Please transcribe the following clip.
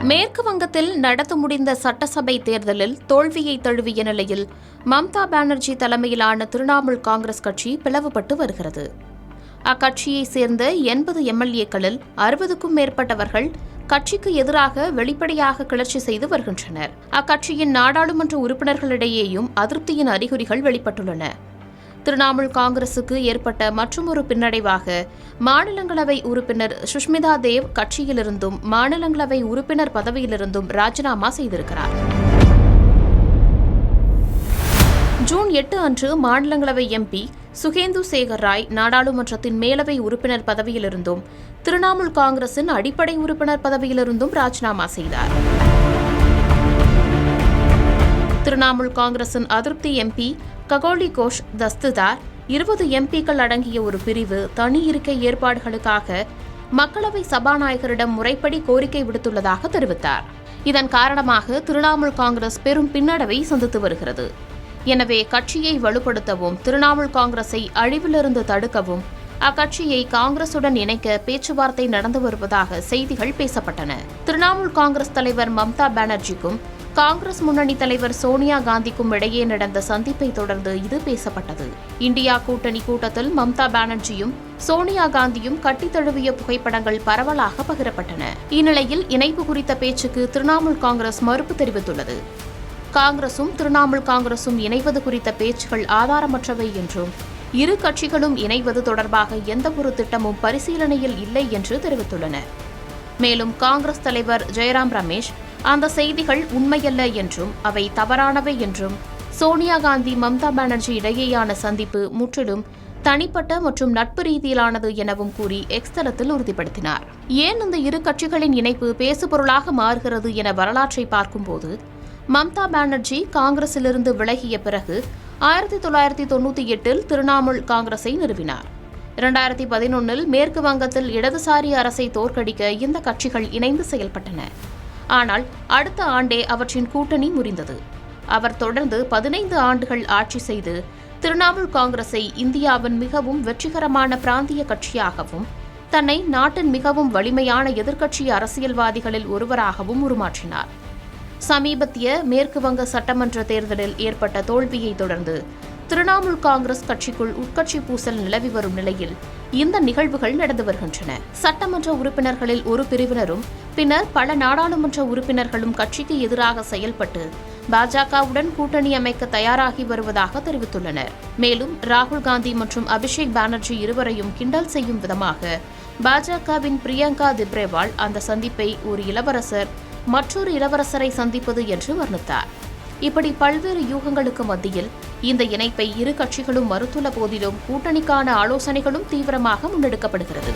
மேற்கு வங்கத்தில் நடந்து முடிந்த சட்டசபை தேர்தலில் தோல்வியை தழுவிய நிலையில் மம்தா பானர்ஜி தலைமையிலான திரிணாமுல் காங்கிரஸ் கட்சி பிளவுபட்டு வருகிறது. அக்கட்சியைச் சேர்ந்த 80 எம்எல்ஏக்களில் 60க்கும் மேற்பட்டவர்கள் கட்சிக்கு எதிராக வெளிப்படையாக கிளர்ச்சி செய்து வருகின்றனர். அக்கட்சியின் நாடாளுமன்ற உறுப்பினர்களிடையேயும் அதிருப்தியின் அறிகுறிகள் வெளிப்பட்டுள்ளன. திரிணாமுல் காங்கிரசுக்கு ஏற்பட்ட மற்றொரு பின்னடைவாக மாநிலங்களவை உறுப்பினர் சுஷ்மிதா தேவ் கட்சியிலிருந்தும் மாநிலங்களவை உறுப்பினர் பதவியிலிருந்தும் ராஜினாமா செய்திருக்கிறார். ஜூன் 8 அன்று மாநிலங்களவை எம்பி சுகேந்து சேகர் ராய் நாடாளுமன்றத்தின் மேலவை உறுப்பினர் பதவியிலிருந்தும் திரிணாமுல் காங்கிரசின் அடிப்படை உறுப்பினர் பதவியிலிருந்தும் ராஜினாமா செய்தார். திரிணாமுல் காங்கிரசின் அதிருப்தி எம்பி ககோலி கோஷ் தஸ்துதார் 20 எம்பிக்கள் அடங்கிய ஒரு பிரிவு தனி இருக்கை ஏற்பாடுகளுக்காக மக்களவை சபாநாயகரிடம் முறைப்படி கோரிக்கை விடுத்துள்ளதாக தெரிவித்தார். இதன் காரணமாக திரிணாமுல் காங்கிரஸ் பெரும் பின்னடைவை சந்தித்து வருகிறது. எனவே கட்சியை வலுப்படுத்தவும் திரிணாமுல் காங்கிரஸை அழிவிலிருந்து தடுக்கவும் அக்கட்சியை காங்கிரசுடன் இணைக்க பேச்சுவார்த்தை நடந்து வருவதாக செய்திகள் பேசப்பட்டன. திரிணாமுல் காங்கிரஸ் தலைவர் மம்தா பானர்ஜிக்கும் காங்கிரஸ் முன்னணி தலைவர் சோனியா காந்திக்கும் இடையே நடந்த சந்திப்பை தொடர்ந்து இது பேசப்பட்டது. இந்தியா கூட்டணி கூட்டத்தில் மம்தா பானர்ஜியும் சோனியா காந்தியும் கட்டித் தழுவிய புகைப்படங்கள் பரவலாக பகிரப்பட்டன. இந்நிலையில் இணைப்பு குறித்த பேச்சுக்கு திரிணாமுல் காங்கிரஸ் மறுப்பு தெரிவித்துள்ளது. காங்கிரசும் திரிணாமுல் காங்கிரசும் இணைவது குறித்த பேச்சுகள் ஆதாரமற்றவை என்றும் இரு கட்சிகளும் இணைவது தொடர்பாக எந்தவொரு திட்டமும் பரிசீலனையில் இல்லை என்று தெரிவித்துள்ளன. மேலும் காங்கிரஸ் தலைவர் ஜெயராம் ரமேஷ் அந்த செய்திகள் உண்மையல்ல என்றும் அவை தவறானவை என்றும் சோனியா காந்தி மம்தா பானர்ஜி இடையேயான சந்திப்பு முற்றிலும் தனிப்பட்ட மற்றும் நட்பு ரீதியிலானது எனவும் கூறி எக்ஸ் தளத்தில் உறுதிப்படுத்தினார். ஏன் இந்த இரு கட்சிகளின் இணைப்பு பேசுபொருளாக மாறுகிறது என வரலாற்றை பார்க்கும்போது மம்தா பானர்ஜி காங்கிரசிலிருந்து விலகிய பிறகு 1998 திரிணாமுல் காங்கிரஸை நிறுவினார். 2011 மேற்கு வங்கத்தில் இடதுசாரி அரசை தோற்கடிக்க இந்த கட்சிகள் இணைந்து செயல்பட்டன. ஆனால் அடுத்த ஆண்டே அவற்றின் கூட்டணி முறிந்தது. அவர் தொடர்ந்து 15 ஆண்டுகள் ஆட்சி செய்து திரிணாமுல் காங்கிரஸை இந்தியாவின் மிகவும் வெற்றிகரமான பிராந்திய கட்சியாகவும் தன்னை நாட்டின் மிகவும் வலிமையான எதிர்க்கட்சி அரசியல்வாதிகளில் ஒருவராகவும் உருமாற்றினார். சமீபத்திய மேற்கு வங்க சட்டமன்ற தேர்தலில் ஏற்பட்ட தோல்வியை தொடர்ந்து திரிணாமுல் காங்கிரஸ் கட்சிக்குள் உட்கட்சி பூசல் நிலவி வரும் நிலையில் இந்த நிகழ்வுகள் நடந்து வருகின்றன. சட்டமன்ற உறுப்பினர்களில் ஒரு பிரிவினரும் பின்னர் பல நாடாளுமன்ற உறுப்பினர்களும் கட்சிக்கு எதிராக செயல்பட்டு பாஜகவுடன் கூட்டணி அமைக்க தயாராகி வருவதாக தெரிவித்துள்ளனர். மேலும் ராகுல் காந்தி மற்றும் அபிஷேக் பானர்ஜி இருவரையும் கிண்டல் செய்யும் விதமாக பாஜகவின் பிரியங்கா திப்ரேவால் அந்த சந்திப்பை ஒரு இளவரசர் மற்றொரு இளவரசரை சந்திப்பது என்று வர்ணித்தார். இப்படி பல்வேறு யூகங்களுக்கு மத்தியில் இந்த இணைப்பை இரு கட்சிகளும் மறுத்துள்ள போதிலும் கூட்டணிக்கான ஆலோசனைகளும் தீவிரமாக முன்னெடுக்கப்படுகிறது.